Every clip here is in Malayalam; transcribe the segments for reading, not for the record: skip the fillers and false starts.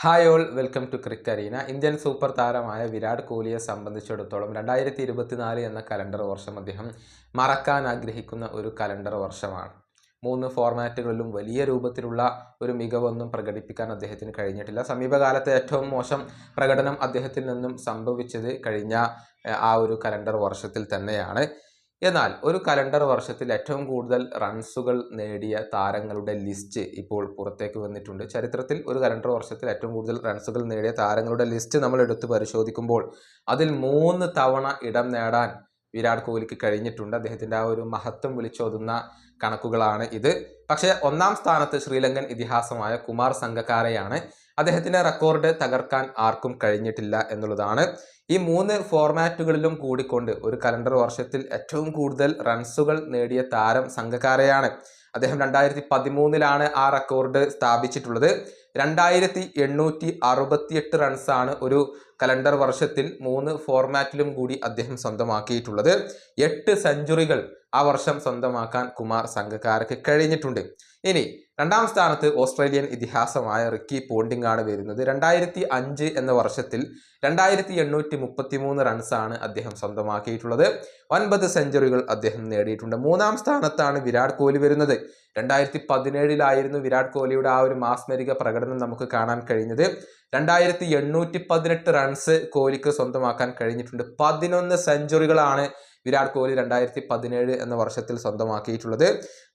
Hi all, welcome to cricket arena. Indian super താരമായ വിരാട് കോഹ്ലിയെ സംബന്ധിച്ചിടത്തോളം 2024 എന്ന കലണ്ടർ വർഷം അദ്ദേഹം മറക്കാൻ ആഗ്രഹിക്കുന്ന ഒരു കലണ്ടർ വർഷമാണ്. 3 ഫോർമാറ്റുകളിലും വലിയ രൂപത്തിലുള്ള ഒരു മികവൊന്നും പ്രകടിപ്പിക്കാൻ അദ്ദേഹത്തിന് കഴിഞ്ഞിട്ടില്ല. സമീപകാലത്തെ ഏറ്റവും മോശം പ്രകടനം അദ്ദേഹത്തിൽ നിന്നും സംഭവിച്ചത് കഴിഞ്ഞ ആ ഒരു കലണ്ടർ വർഷത്തിൽ തന്നെയാണ്. എന്നാൽ ഒരു കലണ്ടർ വർഷത്തിൽ ഏറ്റവും കൂടുതൽ റൺസുകൾ നേടിയ താരങ്ങളുടെ ലിസ്റ്റ് ഇപ്പോൾ പുറത്തേക്ക് വന്നിട്ടുണ്ട്. ചരിത്രത്തിൽ ഒരു കലണ്ടർ വർഷത്തിൽ ഏറ്റവും കൂടുതൽ റൺസുകൾ നേടിയ താരങ്ങളുടെ ലിസ്റ്റ് നമ്മൾ എടുത്ത് പരിശോധിക്കുമ്പോൾ അതിൽ 3 തവണ ഇടം നേടാൻ വിരാട് കോഹ്ലിക്ക് കഴിഞ്ഞിട്ടുണ്ട്. അദ്ദേഹത്തിൻ്റെ ആ ഒരു മഹത്വം വിളിച്ചോതുന്ന കണക്കുകളാണ് ഇത്. പക്ഷേ 1-ാം സ്ഥാനത്ത് ശ്രീലങ്കൻ ഇതിഹാസമായ കുമാർ സംഗക്കാരയാണ്. അദ്ദേഹത്തിൻ്റെ റെക്കോർഡ് തകർക്കാൻ ആർക്കും കഴിഞ്ഞിട്ടില്ല എന്നുള്ളതാണ്. ഈ 3 ഫോർമാറ്റുകളിലും കൂടിക്കൊണ്ട് ഒരു കലണ്ടർ വർഷത്തിൽ ഏറ്റവും കൂടുതൽ റൺസുകൾ നേടിയ താരം സംഗക്കാരയാണ്. അദ്ദേഹം 2013 ആ റെക്കോർഡ് സ്ഥാപിച്ചിട്ടുള്ളത്. 2868 റൺസാണ് ഒരു കലണ്ടർ വർഷത്തിൽ 3 ഫോർമാറ്റിലും കൂടി അദ്ദേഹം സ്വന്തമാക്കിയിട്ടുള്ളത്. 8 സെഞ്ചുറികൾ ആ വർഷം സ്വന്തമാക്കാൻ കുമാർ സംഗക്കാരയ്ക്ക് കഴിഞ്ഞിട്ടുണ്ട്. ഇനി 2-ാം സ്ഥാനത്ത് ഓസ്ട്രേലിയൻ ഇതിഹാസമായ റിക്കി പോണ്ടിംഗ് ആണ് വരുന്നത്. 2005 എന്ന വർഷത്തിൽ 2833 റൺസാണ് അദ്ദേഹം സ്വന്തമാക്കിയിട്ടുള്ളത്. 9 സെഞ്ചുറികൾ അദ്ദേഹം നേടിയിട്ടുണ്ട്. 3-ാം സ്ഥാനത്താണ് വിരാട് കോഹ്ലി വരുന്നത്. 2017 വിരാട് കോഹ്ലിയുടെ ആ ഒരു മാസ്മരിക പ്രകടനം നമുക്ക് കാണാൻ കഴിഞ്ഞത്. 2818 റൺസ് കോഹ്ലിക്ക് സ്വന്തമാക്കാൻ കഴിഞ്ഞിട്ടുണ്ട്. 11 സെഞ്ചുറികളാണ് വിരാട് കോഹ്ലി 2017 എന്ന വർഷത്തിൽ സ്വന്തമാക്കിയിട്ടുള്ളത്.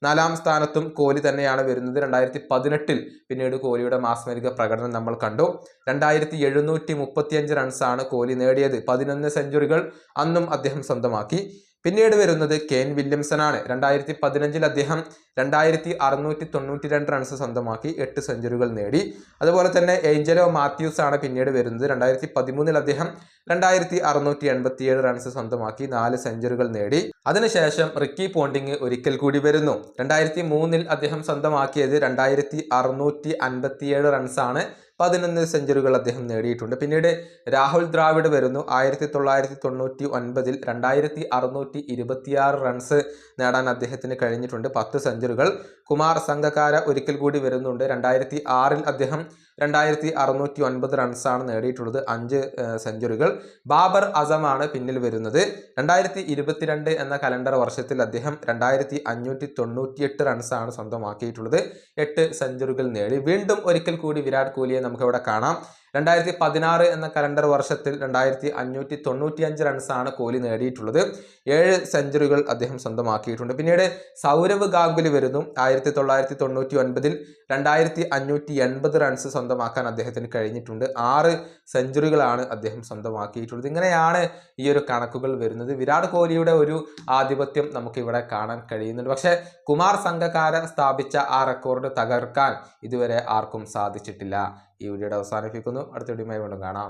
4-ാം സ്ഥാനത്തും കോഹ്ലി തന്നെയാണ് വരുന്നത്. 2018 പിന്നീട് കോഹ്ലിയുടെ മാസ്മരിക പ്രകടനം നമ്മൾ കണ്ടു. 2735 റൺസാണ് കോഹ്ലി നേടിയത്. 11 സെഞ്ചുറികൾ അന്നും അദ്ദേഹം സ്വന്തമാക്കി. പിന്നീട് വരുന്നത് കെയ്ൻ വില്യംസൺ ആണ്. 2015 അദ്ദേഹം 2692 റൺസ് സ്വന്തമാക്കി 8 സെഞ്ചുറികൾ നേടി. അതുപോലെ തന്നെ ഏഞ്ചലോ മാത്യൂസ് ആണ് പിന്നീട് വരുന്നത്. 2013 അദ്ദേഹം 2687 റൺസ് സ്വന്തമാക്കി 4 സെഞ്ചുറികൾ നേടി. അതിനുശേഷം റിക്കി പോണ്ടിംഗ് ഒരിക്കൽ കൂടി വരുന്നു. 2003 അദ്ദേഹം സ്വന്തമാക്കിയത് 2657 റൺസാണ്. 11 സെഞ്ചുറികൾ അദ്ദേഹം നേടിയിട്ടുണ്ട്. പിന്നീട് രാഹുൽ ദ്രാവിഡ് വരുന്നു. 1999 2626 റൺസ് നേടാൻ അദ്ദേഹത്തിന് കഴിഞ്ഞിട്ടുണ്ട്. 10 സെഞ്ചുറികൾ. കുമാർ സംഗക്കാര ഒരിക്കൽ കൂടി വരുന്നുണ്ട്. 2006 അദ്ദേഹം 2609 റൺസാണ് നേടിയിട്ടുള്ളത്. 5 സെഞ്ചുറികൾ. ബാബർ അസമാണ് പിന്നിൽ വരുന്നത്. 2022 എന്ന കലണ്ടർ വർഷത്തിൽ അദ്ദേഹം 2598 റൺസാണ് സ്വന്തമാക്കിയിട്ടുള്ളത്. 8 സെഞ്ചുറികൾ നേടി. വീണ്ടും ഒരിക്കൽ കൂടി വിരാട് കോഹ്ലിയെ നമുക്കിവിടെ കാണാം. 2016 എന്ന കലണ്ടർ വർഷത്തിൽ 2595 റൺസാണ് കോഹ്ലി നേടിയിട്ടുള്ളത്. 7 സെഞ്ചുറികൾ അദ്ദേഹം സ്വന്തമാക്കിയിട്ടുണ്ട്. പിന്നീട് സൗരവ് ഗാംഗുലി വരുന്നു. 1999 2580 റൺസ് സ്വന്തമാക്കാൻ അദ്ദേഹത്തിന് കഴിഞ്ഞിട്ടുണ്ട്. 6 സെഞ്ചുറികളാണ് അദ്ദേഹം സ്വന്തമാക്കിയിട്ടുള്ളത്. ഇങ്ങനെയാണ് ഈ ഒരു കണക്കുകൾ വരുന്നത്. വിരാട് കോഹ്ലിയുടെ ഒരു ആധിപത്യം നമുക്കിവിടെ കാണാൻ കഴിയുന്നുണ്ട്. പക്ഷേ കുമാർ സംഗക്കാര സ്ഥാപിച്ച ആ റെക്കോർഡ് തകർക്കാൻ ഇതുവരെ ആർക്കും സാധിച്ചിട്ടില്ല. ഈ വീഡിയോയുടെ അവസാനിപ്പിക്കുന്നു. അടുത്ത വീഡിയോയുമായി വീണ്ടും കാണാം.